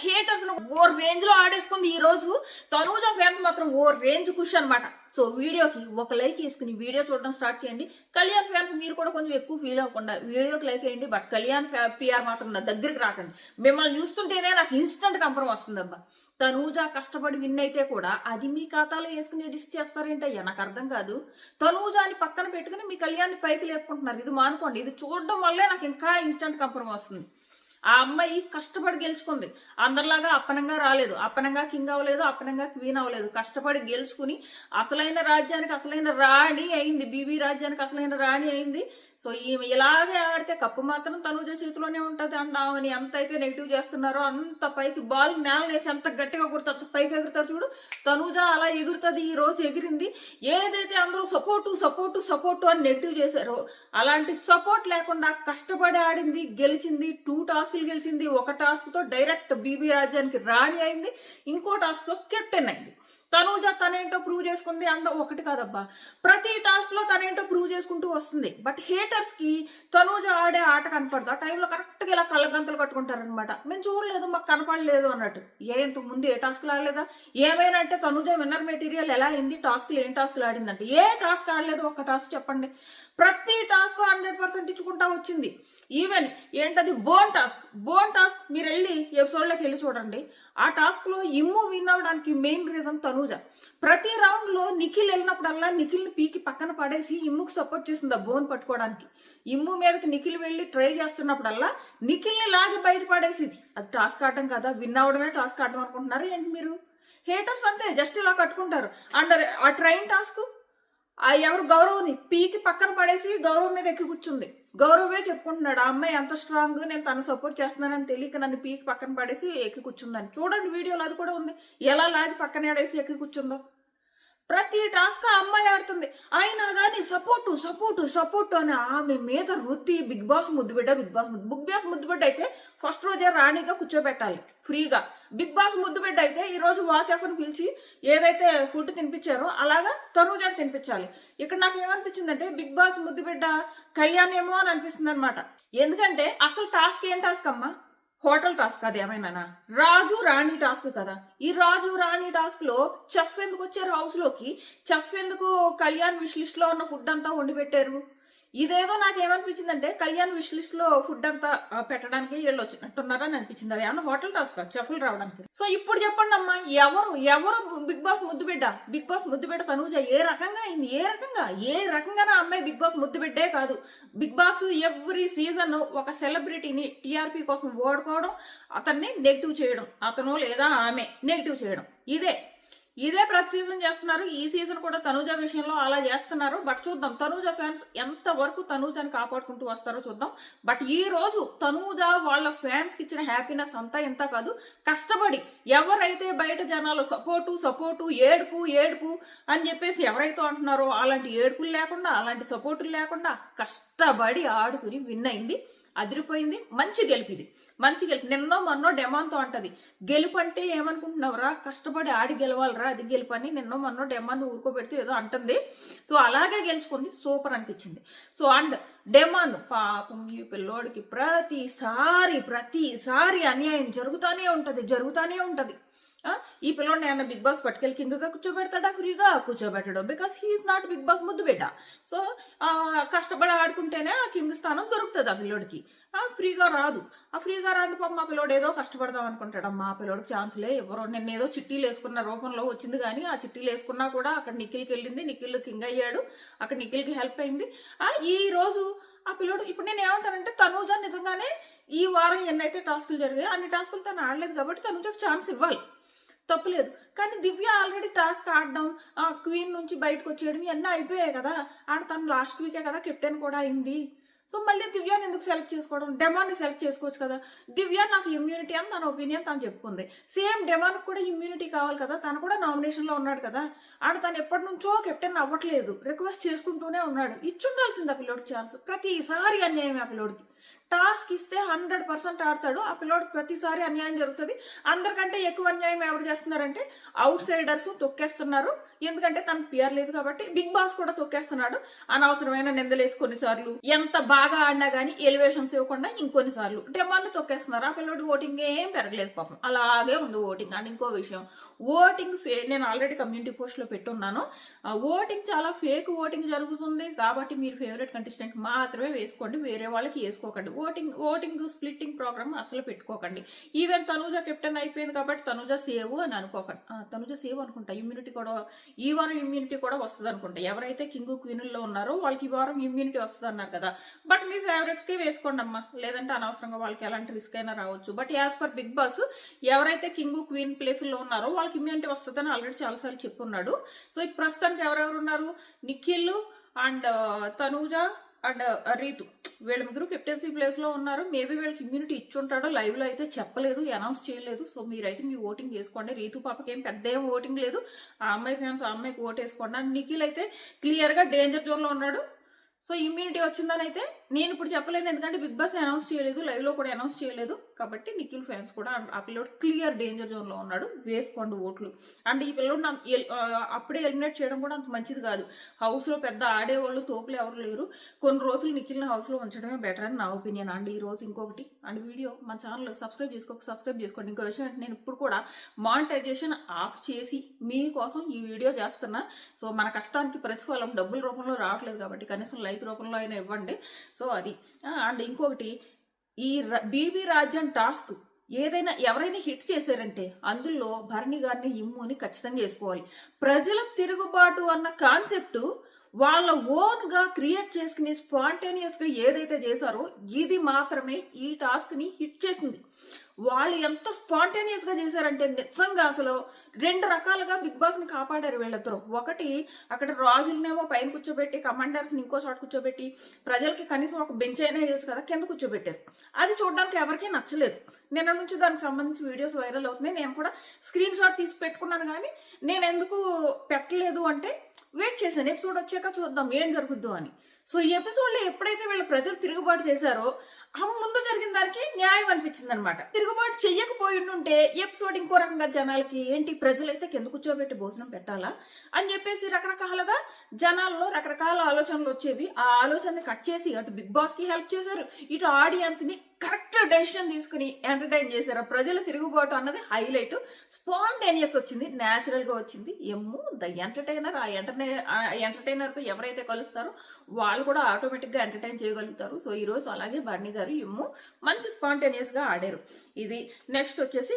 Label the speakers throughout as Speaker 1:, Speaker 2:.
Speaker 1: Haters ఓ range లో ఆడేసుకుంది ఈ రోజు. తనూజ ఫ్యాన్స్ మాత్రం ఓ రేంజ్ ఖుషి అనమాట. సో వీడియోకి ఒక లైక్ వేసుకుని వీడియో చూడడం స్టార్ట్ చేయండి. కళ్యాణ్ ఫ్యాన్స్ మీరు కూడా కొంచెం ఎక్కువ ఫీల్ అవ్వకుండా వీడియోకి లైక్ వేయండి. బట్ కళ్యాణ్ పిఆర్ మాత్రం నా దగ్గరికి రాకండి. మిమ్మల్ని చూస్తుంటేనే నాకు ఇన్స్టెంట్ కంపరం వస్తుంది అబ్బా. తనూజ కష్టపడి విన్ అయితే కూడా అది మీ ఖాతాలో వేసుకుని ఎడిట్ చేస్తారేంటయ్యా, నాకు అర్థం కాదు. తనూజాని పక్కన పెట్టుకుని మీ కళ్యాణ్ పైకి లేపుకుంటున్నారు. ఇది మానుకోండి. ఇది చూడడం వల్లే నాకు ఇంకా ఇన్స్టెంట్ కంపరం వస్తుంది. ఆ అమ్మాయి కష్టపడి గెలుచుకుంది. అందరిలాగా అప్పనంగా రాలేదు, అప్పనంగా కింగ్ అవ్వలేదు, అప్పనంగా క్వీన్ అవ్వలేదు. కష్టపడి గెలుచుకుని అసలైన రాజ్యానికి అసలైన రాణి అయింది. బీబీ రాజ్యానికి అసలైన రాణి అయింది. సో ఈమె ఇలాగే ఆడితే కప్పు మాత్రం తనూజ చేతిలోనే ఉంటది అంటామని ఎంత అయితే నెగిటివ్ చేస్తున్నారో అంత పైకి బాల్ నేలనేసి ఎంత గట్టిగా కొడుతుంది అంత పైకి ఎగురుతారు చూడు. తనూజ అలా ఎగురుతుంది. ఈ రోజు ఎగిరింది. ఏదైతే అందరూ సపోర్టు సపోర్టు సపోర్టు అని నెగిటివ్ చేశారో అలాంటి సపోర్ట్ లేకుండా కష్టపడి ఆడింది, గెలిచింది. 2 టాస్క్లు గెలిచింది. ఒక టాస్క్ తో డైరెక్ట్ బీబీ రాజ్యానికి రాణి అయింది. ఇంకో టాస్క్ తో కెప్టెన్ అయింది. తనూజ తనేంటో ప్రూవ్ చేసుకుంది అంట ఒకటి కాదబ్బా, ప్రతి టాస్క్ లో తనేంటో ప్రూవ్ చేసుకుంటూ వస్తుంది. బట్ హేటర్స్ కి తనూజ ఆడే ఆట కనపడదు. ఆ టైంలో కరెక్ట్ గా ఇలా కళ్ళగంతలు కట్టుకుంటారనమాట. మేము చూడలేదు, మాకు కనపడలేదు అన్నట్టు. ఇంతకు ముందు ఏ టాస్క్లు ఆడలేదా? ఏమైనా అంటే తనూజ విన్నర్ మెటీరియల్ ఎలా అయింది, టాస్క్లు ఏం టాస్క్లు ఆడిందంటే ఏ టాస్క్ ఆడలేదు. ఒక టాస్క్ చెప్పండి. ప్రతి టాస్క్ 100% ఇచ్చుకుంటా వచ్చింది. ఈవెన్ ఏంటది బోన్ టాస్క్ మీరు వెళ్ళి ఎపిసోడ్లోకి వెళ్ళి చూడండి. ఆ టాస్క్ లో ఇమ్ము విన్ అవడానికి మెయిన్ రీజన్ తనూజ. ప్రతి రౌండ్ లో నిఖిల్ వెళ్ళినప్పుడల్లా నిఖిల్ ని పీకి పక్కన పడేసి ఇమ్ముకి సపోర్ట్ చేసింది ఆ బోన్ పట్టుకోవడానికి. ఇమ్ము మీదకి నిఖిల్ వెళ్ళి ట్రై చేస్తున్నప్పుడల్లా నిఖిల్ ని లాగి బయట పడేసింది. అది టాస్క్ ఆడటం కదా, విన్ అవడమే టాస్క్ ఆడడం అనుకుంటున్నారు ఏంటి మీరు? హేటర్స్ అంతే, జస్ట్ ఇలా కట్టుకుంటారు. అండ్ ఆ ట్రైన్ టాస్క్ ఎవరు గౌరవ్ని పీకి పక్కన పడేసి గౌరవ్ మీద ఎక్కి కూర్చుంది. గౌరవే చెప్పుకుంటున్నాడు ఆ అమ్మాయి అంత స్ట్రాంగ్, నేను తను సపోర్ట్ చేస్తున్నానని తెలియక నన్ను పీకి పక్కన పడేసి ఎక్కి కూర్చుందని. చూడండి వీడియోలో అది కూడా ఉంది, ఎలా లాగి పక్కన ఆడేసి ఎక్కి కూర్చుందో. ప్రతి టాస్క్ ఆ అమ్మాయి ఆడుతుంది. అయినా కానీ సపోర్టు సపోర్టు సపోర్టు అని ఆమె మీద రుద్ది బిగ్ బాస్ ముద్దుబిడ్డ అయితే ఫస్ట్ రోజే రాణిగా కూర్చోబెట్టాలి ఫ్రీగా. బిగ్ బాస్ ముద్దుబిడ్డ అయితే ఈ రోజు వాచ్ ఆఫ్ అని పిలిచి ఏదైతే ఫుడ్ తినిపించారో అలాగా తనూజాకి తినిపించాలి. ఇక్కడ నాకు ఏమనిపించిందంటే బిగ్ బాస్ ముద్దుబిడ్డ కళ్యాణ్ ఏమో అని అనిపిస్తుంది అనమాట. ఎందుకంటే అసలు టాస్క్ ఏం టాస్క్ అమ్మా? Hotel task. అది ఏమైనా రాజు రాణి టాస్క్ కదా. ఈ రాజు రాణి టాస్క్ లో చెఫ్ ఎందుకు వచ్చారు హౌస్ లోకి? చెఫ్ ఎందుకు కళ్యాణ్ విష్ లిస్ట్ లో ఉన్న ఫుడ్ అంతా వండి పెట్టారు? ఇదేదో నాకు ఏమనిపించిందంటే కళ్యాణ్ విష్ లిస్ట్ లో ఫుడ్ అంతా పెట్టడానికి వీళ్ళు వచ్చినట్టున్నారని అనిపించింది. అది ఏమన్నా హోటల్ టాస్క్ చెఫ్లు రావడానికి? సో ఇప్పుడు చెప్పండి అమ్మా, ఎవరు బిగ్ బాస్ ముద్దుబిడ్డ తనూజ ఏ రకంగా అయింది? ఏ రకంగా అమ్మాయి బిగ్ బాస్ ముద్దుబిడ్డే కాదు. బిగ్ బాస్ ఎవ్రీ సీజన్ ఒక సెలబ్రిటీని టీఆర్పీ కోసం ఓడుకోవడం, అతన్ని నెగిటివ్ చేయడం, అతను లేదా ఆమె నెగిటివ్ చేయడం, ఇదే ప్రతి సీజన్ చేస్తున్నారు. ఈ సీజన్ కూడా తనూజ విషయంలో అలా చేస్తున్నారు. బట్ చూద్దాం తనూజ ఫ్యాన్స్ ఎంత వరకు తనూజని కాపాడుకుంటూ వస్తారో చూద్దాం. బట్ ఈ రోజు తనూజ వాళ్ళ ఫ్యాన్స్ కి ఇచ్చిన హ్యాపీనెస్ అంతా ఎంత కాదు, కష్టపడి ఎవరైతే బయట జనాలు సపోర్టు ఏడుపు అని చెప్పేసి ఎవరైతే అంటున్నారో అలాంటి ఏడుపులు లేకుండా, అలాంటి సపోర్టులు లేకుండా కష్టపడి ఆడుకుని విన్ అయింది. అదిరిపోయింది. మంచి గెలుపు. నిన్నో మొన్నో డెమాన్తో అంటది, గెలుపు అంటే ఏమనుకుంటున్నావురా, కష్టపడి ఆడి గెలవాలరా, అది గెలుపు అని నిన్నో మొన్నో డెమాన్ ఊరుకోబెడుతూ ఏదో అంటుంది. సో అలాగే గెలుచుకుంది. సూపర్ అనిపించింది. సో అండ్ డెమాన్ పాపం ఈ పిల్లోడికి ప్రతిసారి అన్యాయం జరుగుతానే ఉంటది. ఈ పిల్లోడిని ఏమన్నా బిగ్ బాస్ పట్టుకెళ్ళి కింగ్ గా కూర్చోబెడతాడా? ఫ్రీగా కూర్చోబెట్టడు. Because he is not Bigg Boss ముద్దుబిడ్డ. సో కష్టపడి ఆడుకుంటేనే ఆ కింగ్ స్థానం దొరుకుతుంది ఆ పిల్లోడికి. ఫ్రీగా రాదు. పాపం మా పిల్లోడు ఏదో కష్టపడదాం అనుకుంటాడు. అమ్మా ఆ పిల్లోడికి ఛాన్స్లే ఎవరో. నిన్న ఏదో చిట్టీలు వేసుకున్న రూపంలో వచ్చింది, కానీ ఆ చిట్టీలు వేసుకున్నా కూడా అక్కడ నిఖిల్కి వెళ్ళింది. నిఖిల్ కింగ్ అయ్యాడు. అక్కడ నిఖిల్కి హెల్ప్ అయింది. ఈ రోజు ఆ పిల్లోడు ఇప్పుడు నేను ఏమంటానంటే తనూజ నిజంగానే ఈ వారం ఎన్నైతే టాస్కులు జరిగాయో అన్ని టాస్కులు తను ఆడలేదు కాబట్టి తనూజకు ఛాన్స్ ఇవ్వాలి, తప్పులేదు. కానీ దివ్య ఆల్రెడీ టాస్క్ ఆడడం, క్వీన్ నుంచి బయటకు వచ్చేయడం ఇవన్నీ అయిపోయాయి కదా. తను లాస్ట్ వీకే కదా కెప్టెన్ కూడా అయింది. సో మళ్ళీ దివ్యాని ఎందుకు సెలెక్ట్ చేసుకోవడం? డెమాన్ని సెలెక్ట్ చేసుకోవచ్చు కదా. దివ్య నాకు ఇమ్యూనిటీ అని తన ఒపీనియన్ తను చెప్పుకుంది. సేమ్ డెమాన్కి కూడా ఇమ్యూనిటీ కావాలి కదా, తను కూడా నామినేషన్ లో ఉన్నాడు కదా. తను ఎప్పటి నుంచో కెప్టెన్ అవ్వట్లేదు, రిక్వెస్ట్ చేసుకుంటూనే ఉన్నాడు. ఇచ్చుండాల్సింది ఆ పిల్లోడికి ఛాన్స్. ప్రతిసారి అన్యాయం ఆ పిల్లోడికి. టాస్క్ ఇస్తే 100% ఆడతాడు. ఆ పిల్లోడికి ప్రతిసారి అన్యాయం జరుగుతుంది. అందరికంటే ఎక్కువ అన్యాయం ఎవరు చేస్తున్నారంటే అవుట్ సైడర్స్ తొక్కేస్తున్నారు. ఎందుకంటే తనకు పిఆర్ లేదు కాబట్టి. బిగ్ బాస్ కూడా తొక్కేస్తున్నాడు. అనవసరమైన నిందలేసి కొన్నిసార్లు ఎంత బాగా ఆడినా గానీ ఎలివేషన్స్ ఇవ్వకుండా ఇంకొన్నిసార్లు డెమాండ్ తొక్కేస్తున్నారు. ఆ పిల్లోడి ఓటింగ్ ఏం పెరగలేదు పాపం, అలాగే ఉంది ఓటింగ్. అండ్ ఇంకో విషయం, ఓటింగ్ నేను ఆల్రెడీ కమ్యూనిటీ పోస్ట్ లో పెట్టున్నాను. ఓటింగ్ చాలా ఫేక్ ఓటింగ్ జరుగుతుంది కాబట్టి మీరు ఫేవరెట్ కంటెస్టెంట్ మాత్రమే వేసుకోండి, వేరే వాళ్ళకి వేసుకోకండి. ఓటింగ్ స్ప్లిట్టింగ్ ప్రోగ్రామ్ అసలు పెట్టుకోకండి. ఈవెన్ తనూజ కెప్టెన్ అయిపోయింది కాబట్టి తనూజ సేవ్ అని అనుకోకండి. తనూజ సేవ్ అనుకుంటా. ఇమ్యూనిటీ కూడా ఈ వారం ఇమ్యూనిటీ కూడా వస్తుంది అనుకుంటా. ఎవరైతే కింగ్ క్వీనుల్లో ఉన్నారో వాళ్ళకి ఈ వారం ఇమ్యూనిటీ వస్తుంది అన్నారు కదా. బట్ మీ ఫేవరెట్స్ కే వేసుకోండి అమ్మా, లేదంటే అనవసరంగా వాళ్ళకి ఎలాంటి రిస్క్ అయినా రావచ్చు. But as per Bigg Boss ఎవరైతే కింగ్ క్వీన్ ప్లేసుల్లో ఉన్నారో వాళ్ళకి ఇమ్యూనిటీ వస్తుందని ఆల్రెడీ చాలాసార్లు చెప్పున్నాడు. సో ఇప్పుడు ప్రస్తుతానికి ఎవరెవరు ఉన్నారు, నిఖిల్ అండ్ తనూజ అండ్ రీతు, వీళ్ళ ముగ్గురు కెప్టెన్సీ ప్లేస్ లో ఉన్నారు. మేబీ వీళ్ళకి ఇమ్యూనిటీ ఇచ్చుంటాడో, లైవ్ లో అయితే చెప్పలేదు, అనౌన్స్ చేయలేదు. సో మీరైతే మీ ఓటింగ్ చేసుకోండి. రీతు పాపకి ఏం పెద్ద ఏం ఓటింగ్ లేదు. ఆ అమ్మాయి ఫ్యాన్స్ ఆ అమ్మాయికి ఓట్ వేసుకోండి. అండ్ నిఖిల్ అయితే క్లియర్ గా డేంజర్ జోన్ లో ఉన్నాడు. సో ఇమ్యూనిటీ వచ్చిందని అయితే నేను ఇప్పుడు చెప్పలేను, ఎందుకంటే బిగ్ బాస్ అనౌన్స్ చేయలేదు, లైవ్ లో కూడా అనౌన్స్ చేయలేదు. కాబట్టి నిఖిల్ ఫ్యాన్స్ కూడా ఆ పిల్లోడు క్లియర్ డేంజర్ జోన్ లో ఉన్నాడు, వేసుకోండి ఓట్లు. అండ్ ఈ పిల్లోడు అప్పుడే ఎలిమినేట్ చేయడం కూడా అంత మంచిది కాదు. హౌస్ లో పెద్ద ఆడేవాళ్ళు తోపులు ఎవరు లేరు. కొన్ని రోజులు నిఖిల్ని హౌస్ లో ఉంచడమే బెటర్ అని నా ఒపీనియన్. అండ్ ఈ రోజు ఇంకొకటి, అండ్ వీడియో మన ఛానల్ సబ్స్క్రైబ్ చేసుకోండి. ఇంకో విషయం అంటే నేను ఇప్పుడు కూడా మానిటైజేషన్ ఆఫ్ చేసి మీకోసం ఈ వీడియో చేస్తున్నా. సో మన కష్టానికి ప్రతిఫలం డబ్బుల రూపంలో రావట్లేదు కాబట్టి కనీసం లైక్ రూపంలో అయినా ఇవ్వండి. సో అది. అండ్ ఇంకొకటి, ఈ బీబీ రాజ్యం టాస్క్ ఏదైనా ఎవరైనా హిట్ చేశారంటే అందులో భరణి గారిని ఇమ్ముని ఖచ్చితంగా చేసుకోవాలి. ప్రజల తిరుగుబాటు అన్న కాన్సెప్ట్ వాళ్ళ ఓన్ గా క్రియేట్ చేసుకుని స్పాంటేనియస్ గా ఏదైతే చేశారో ఇది మాత్రమే ఈ టాస్క్ ని హిట్ చేసింది. వాళ్ళు ఎంత స్పాంటేనియస్ గా చేశారంటే నిజంగా అసలు రెండు రకాలుగా బిగ్ బాస్ ని కాపాడారు వీళ్ళిద్దరు. ఒకటి, అక్కడ రాజులనేమో పైన కూర్చోబెట్టి కమాండర్స్ ని ఇంకో చోట కూర్చోబెట్టి ప్రజలకి కనీసం ఒక బెంచ్ అయినా వేయచ్చు కదా, కింద కూర్చోబెట్టారు. అది చూడడానికి ఎవరికీ నచ్చలేదు. నిన్న నుంచి దానికి సంబంధించి వీడియోస్ వైరల్ అవుతున్నాయి. నేను కూడా స్క్రీన్ షాట్ తీసి పెట్టుకున్నాను, కానీ నేను ఎందుకు పెట్టలేదు అంటే వెయిట్ చేశాను ఎపిసోడ్ వచ్చాక చూద్దాం ఏం జరుగుద్దు అని. సో ఈ ఎపిసోడ్ లో ఎప్పుడైతే వీళ్ళ ప్రజలు తిరుగుబాటు చేశారో ఆ ముందు జరిగిన దానికి న్యాయం అనిపించింది అనమాట. తిరుగుబాటు చెయ్యకపోయి ఉంటే ఎపిసోడ్ ఇంకో రకంగా జనాలకి ఏంటి ప్రజలైతే కింద కూర్చోబెట్టి భోజనం పెట్టాలా అని చెప్పేసి రకరకాలుగా జనాల్లో రకరకాల ఆలోచనలు వచ్చేవి. ఆ ఆలోచనని కట్ చేసి అటు బిగ్ బాస్ కి హెల్ప్ చేశారు, ఇటు ఆడియన్స్ ని కరెక్ట్ డెసిషన్ తీసుకుని ఎంటర్టైన్ చేశారు. ప్రజల తిరుగుబాటు అన్నది హైలైట్. స్పాంటేనియస్ వచ్చింది, న్యాచురల్ గా వచ్చింది. M the entertainer. ఆ ఎంటర్టైనర్ తో ఎవరైతే కలుస్తారో వాళ్ళు కూడా ఆటోమేటిక్ గా ఎంటర్టైన్ చేయగలుగుతారు. సో ఈ రోజు అలాగే బర్నీ గారు ఎమ్ము మంచి స్పాంటేనియస్ గా ఆడారు. ఇది. నెక్స్ట్ వచ్చేసి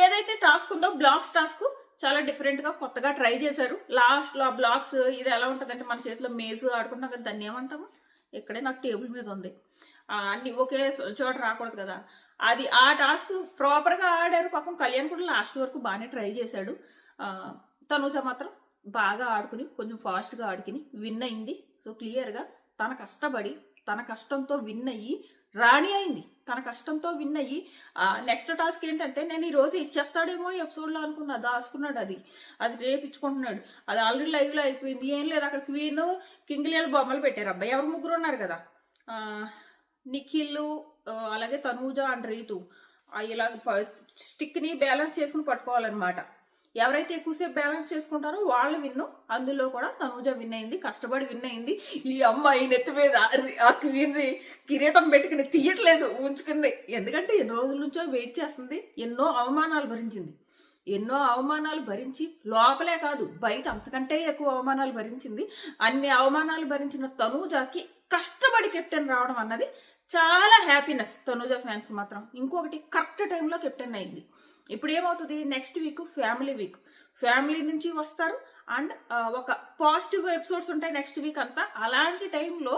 Speaker 1: ఏదైతే టాస్క్ ఉందో బ్లాక్స్ టాస్క్ చాలా డిఫరెంట్ గా కొత్తగా ట్రై చేశారు. లాస్ట్ లో ఆ బ్లాక్స్ ఇది ఎలా ఉంటదంటే మన చేతిలో మేజు ఆడుకుంటాం కదా, దాన్ని ఏమంటాము, ఇక్కడే నాకు టేబుల్ మీద ఉంది, అన్ని ఒకే చోట రాకూడదు కదా, అది ఆ టాస్క్ ప్రాపర్ గా ఆడారు. పాపం కళ్యాణ్ కూడా లాస్ట్ వరకు బాగానే ట్రై చేశాడు. తనూజ మాత్రం బాగా ఆడుకుని కొంచెం ఫాస్ట్ గా ఆడుకుని విన్ అయింది. సో క్లియర్ గా తన కష్టపడి తన కష్టంతో విన్ అయ్యి రాణి అయింది. తన కష్టంతో విన్ అయ్యి నెక్స్ట్ టాస్క్ ఏంటంటే నేను ఈ రోజు ఇచ్చేస్తాడేమో ఎపిసోడ్ లో అనుకున్నా, దాచుకున్నాడు. అది రేపు ఇచ్చుకుంటున్నాడు. అది ఆల్రెడీ లైవ్ లో అయిపోయింది. ఏం లేదు, అక్కడ క్వీన్ కింగ్లీల బొమ్మలు పెట్టారు. అబ్బాయి ఎవరు ముగ్గురు ఉన్నారు కదా, నిఖిల్ అలాగే తనూజ అండ్ రీతు ఇలా స్టిక్ ని బ్యాలెన్స్ చేసుకుని పట్టుకోవాలన్నమాట. ఎవరైతే ఎక్కువసేపు బ్యాలెన్స్ చేసుకుంటారో వాళ్ళు విన్ను. అందులో కూడా తనూజ విన్ అయింది, కష్టపడి విన్ అయింది. ఈ అమ్మాయి నెత్తి మీద ఆ క్వీన్ కిరీటం పెట్టుకుని తీయట్లేదు, ఉంచుకుంది. ఎందుకంటే ఎన్నో రోజుల నుంచో వెయిట్ చేస్తుంది. ఎన్నో అవమానాలు భరించి లోపలే కాదు బయట అంతకంటే ఎక్కువ అవమానాలు భరించింది. అన్ని అవమానాలు భరించిన తనూజకి కష్టపడి కెప్టెన్ రావడం అన్నది చాలా హ్యాపీనెస్ తనూజ ఫ్యాన్స్ మాత్రం. ఇంకొకటి, కరెక్ట్ టైంలో కెప్టెన్ అయింది. ఇప్పుడు ఏమవుతుంది, నెక్స్ట్ వీక్ ఫ్యామిలీ నుంచి వస్తారు. అండ్ ఒక పాజిటివ్ ఎపిసోడ్స్ ఉంటాయి నెక్స్ట్ వీక్ అంతా. అలాంటి టైంలో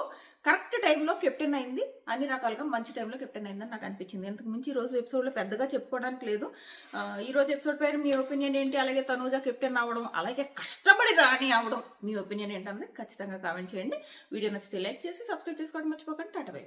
Speaker 1: కరెక్ట్ టైంలో కెప్టెన్ అయింది. అన్ని రకాలుగా మంచి టైంలో కెప్టెన్ అయిందని నాకు అనిపించింది. ఇంతకు మించి ఈ రోజు ఎపిసోడ్లో పెద్దగా చెప్పుకోవడానికి లేదు. ఈ రోజు ఎపిసోడ్ పైన మీ ఒపీనియన్ ఏంటి, అలాగే తనూజ కెప్టెన్ అవ్వడం, అలాగే కష్టపడి రాణి అవ్వడం, మీ ఒపీనియన్ ఏంటన్నది ఖచ్చితంగా కామెంట్ చేయండి. వీడియో నచ్చితే లైక్ చేసి సబ్స్క్రైబ్ చేసుకోవడం మర్చిపోకండి. Tata bye.